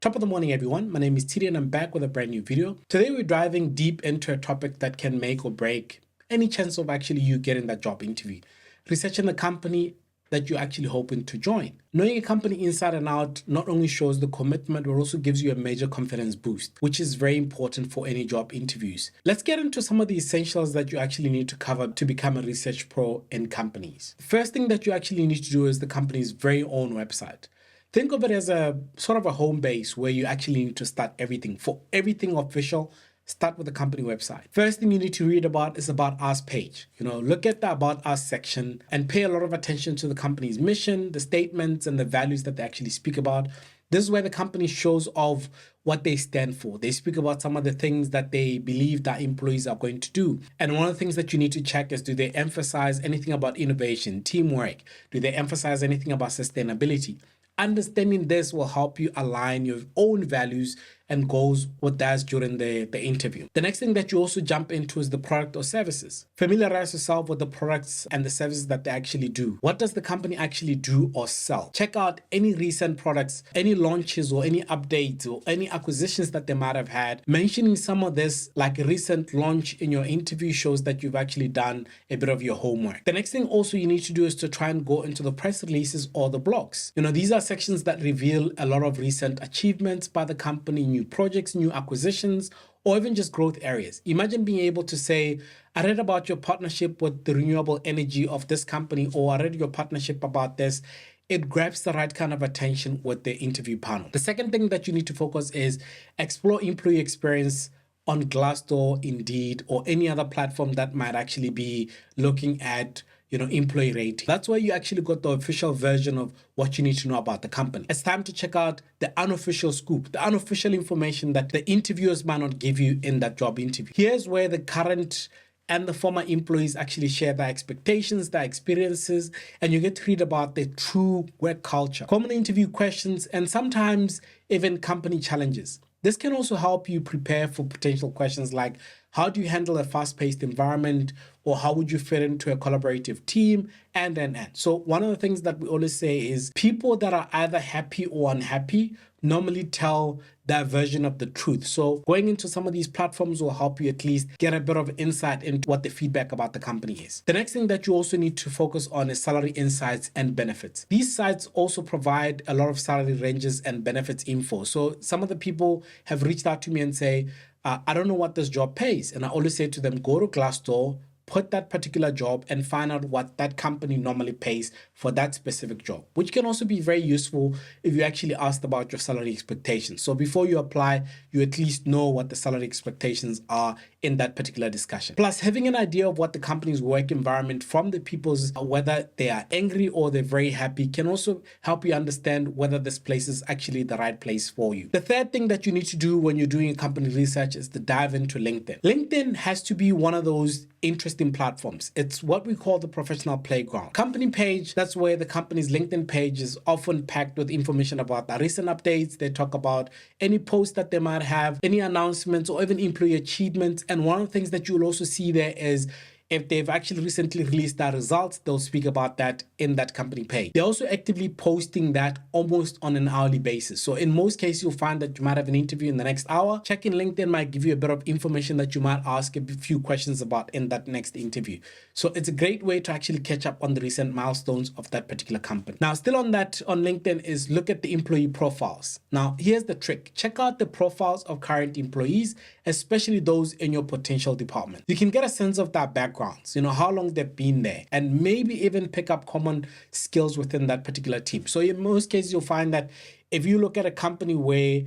Top of the morning, everyone. My name is Tshidi and I'm back with a brand new video. Today, we're diving deep into a topic that can make or break any chance of actually you getting that job interview. Researching the company that you're actually hoping to join. Knowing a company inside and out not only shows the commitment, but also gives you a major confidence boost, which is very important for any job interviews. Let's get into some of the essentials that you actually need to cover to become a research pro in companies. The first thing that you actually need to do is the company's very own website. Think of it as a sort of a home base where you actually need to start everything. For everything official, start with the company website. First thing you need to read about is About Us page. Look at the About Us section and pay a lot of attention to the company's mission, the statements, and the values that they actually speak about. This is where the company shows off what they stand for. They speak about some of the things that they believe that employees are going to do. And one of the things that you need to check is, do they emphasize anything about innovation, teamwork? Do they emphasize anything about sustainability? Understanding this will help you align your own values and goals with that during the interview. The next thing that you also jump into is the product or services. Familiarize yourself with the products and the services that they actually do. What does the company actually do or sell? Check out any recent products, any launches or any updates or any acquisitions that they might have had. Mentioning some of this, like a recent launch in your interview, shows that you've actually done a bit of your homework. The next thing also you need to do is to try and go into the press releases or the blogs. These are sections that reveal a lot of recent achievements by the company, new projects, new acquisitions, or even just growth areas. Imagine being able to say, I read about your partnership with the renewable energy of this company, or I read your partnership about this. It grabs the right kind of attention with the interview panel. The second thing that you need to focus is explore employee experience on Glassdoor, Indeed, or any other platform that might actually be looking at employee rating. That's where you actually got the official version of what you need to know about the company. It's time to check out the unofficial scoop, the unofficial information that the interviewers might not give you in that job interview. Here's where the current and the former employees actually share their expectations, their experiences, and you get to read about the true work culture, common interview questions, and sometimes even company challenges. This can also help you prepare for potential questions like, how do you handle a fast-paced environment, or how would you fit into a collaborative team, and. So one of the things that we always say is people that are either happy or unhappy normally tell their version of the truth. So going into some of these platforms will help you at least get a bit of insight into what the feedback about the company is. The next thing that you also need to focus on is salary insights and benefits. These sites also provide a lot of salary ranges and benefits info. So some of the people have reached out to me and say, I don't know what this job pays. And I always say to them, go to Glassdoor, put that particular job and find out what that company normally pays for that specific job, which can also be very useful if you actually asked about your salary expectations. So before you apply, you at least know what the salary expectations are in that particular discussion. Plus, having an idea of what the company's work environment from the people's, whether they are angry or they're very happy, can also help you understand whether this place is actually the right place for you. The third thing that you need to do when you're doing company research is to dive into LinkedIn. LinkedIn has to be one of those interesting platforms. It's what we call the professional playground. Company page, that's where the company's LinkedIn page is often packed with information about the recent updates. They talk about any posts that they might have, any announcements, or even employee achievements. And one of the things that you'll also see there is if they've actually recently released their results, they'll speak about that in that company page. They're also actively posting that almost on an hourly basis. So in most cases, you'll find that you might have an interview in the next hour. Checking LinkedIn might give you a bit of information that you might ask a few questions about in that next interview. So it's a great way to actually catch up on the recent milestones of that particular company. Now, still on that, on LinkedIn is look at the employee profiles. Now, here's the trick. Check out the profiles of current employees, especially those in your potential department. You can get a sense of their backgrounds, how long they've been there, and maybe even pick up common skills within that particular team. So in most cases, you'll find that if you look at a company where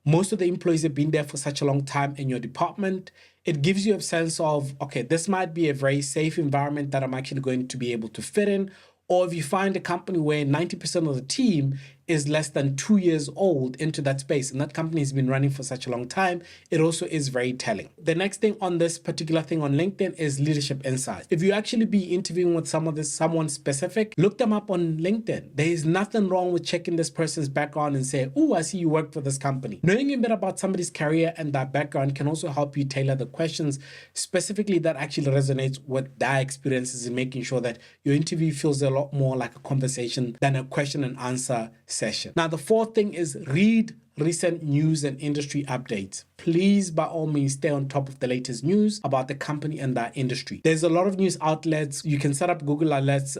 most of the employees have been there for such a long time in your department, it gives you a sense of, okay, this might be a very safe environment that I'm actually going to be able to fit in. Or if you find a company where 90% of the team is less than 2 years old into that space, and that company has been running for such a long time, it also is very telling. The next thing on this particular thing on LinkedIn is leadership insights. If you actually be interviewing with someone specific, look them up on LinkedIn. There is nothing wrong with checking this person's background and say, oh, I see you work for this company. Knowing a bit about somebody's career and that background can also help you tailor the questions specifically that actually resonates with their experiences in making sure that your interview feels a lot more like a conversation than a question and answer session. Now, the fourth thing is read recent news and industry updates. Please, by all means, stay on top of the latest news about the company and that industry. There's a lot of news outlets. You can set up Google Alerts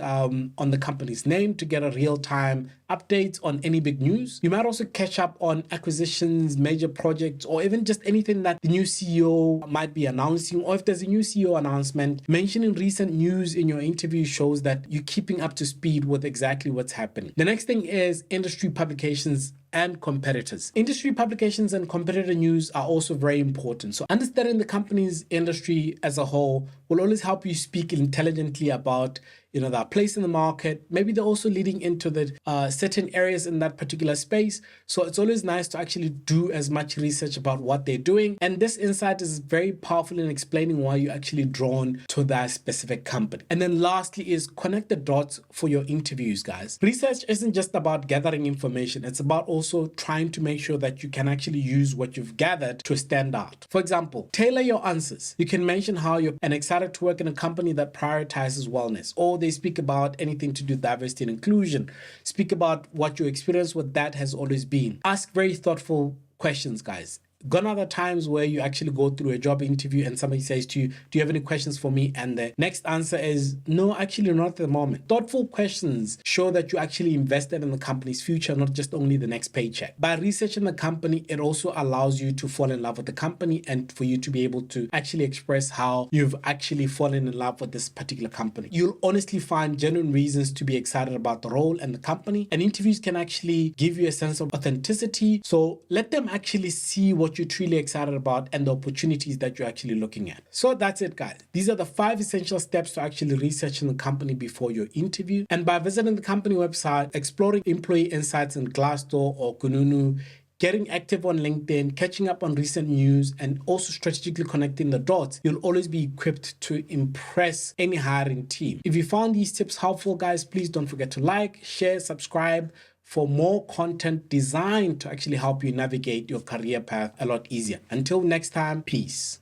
on the company's name to get a real-time updates on any big news. You might also catch up on acquisitions, major projects, or even just anything that the new CEO might be announcing. Or if there's a new CEO announcement, mentioning recent news in your interview shows that you're keeping up to speed with exactly what's happening. The next thing is industry publications and competitors. Industry publications and competitor news are also very important. So understanding the company's industry as a whole will always help you speak intelligently about their place in the market. Maybe they're also leading into the certain areas in that particular space. So it's always nice to actually do as much research about what they're doing. And this insight is very powerful in explaining why you're actually drawn to that specific company. And then lastly is connect the dots for your interviews, guys. Research isn't just about gathering information. It's about also trying to make sure that you can actually use what you've gathered to stand out. For example, tailor your answers. You can mention how you're excited to work in a company that prioritizes wellness, or they speak about anything to do with diversity and inclusion. Speak about what your experience with that has always been. Ask very thoughtful questions, guys. Gone are the times where you actually go through a job interview and somebody says to you, do you have any questions for me? And the next answer is, no, actually not at the moment. Thoughtful questions show that you actually invested in the company's future, not just only the next paycheck. By researching the company, it also allows you to fall in love with the company and for you to be able to actually express how you've actually fallen in love with this particular company. You'll honestly find genuine reasons to be excited about the role and the company, and interviews can actually give you a sense of authenticity. So let them actually see what you're truly excited about and the opportunities that you're actually looking at. So that's it, guys. These are the 5 essential steps to actually researching the company before your interview. And by visiting the company website, exploring employee insights in Glassdoor or Khunou, getting active on LinkedIn, catching up on recent news, and also strategically connecting the dots, you'll always be equipped to impress any hiring team. If you found these tips helpful, guys, please don't forget to like, share, subscribe for more content designed to actually help you navigate your career path a lot easier. Until next time, peace.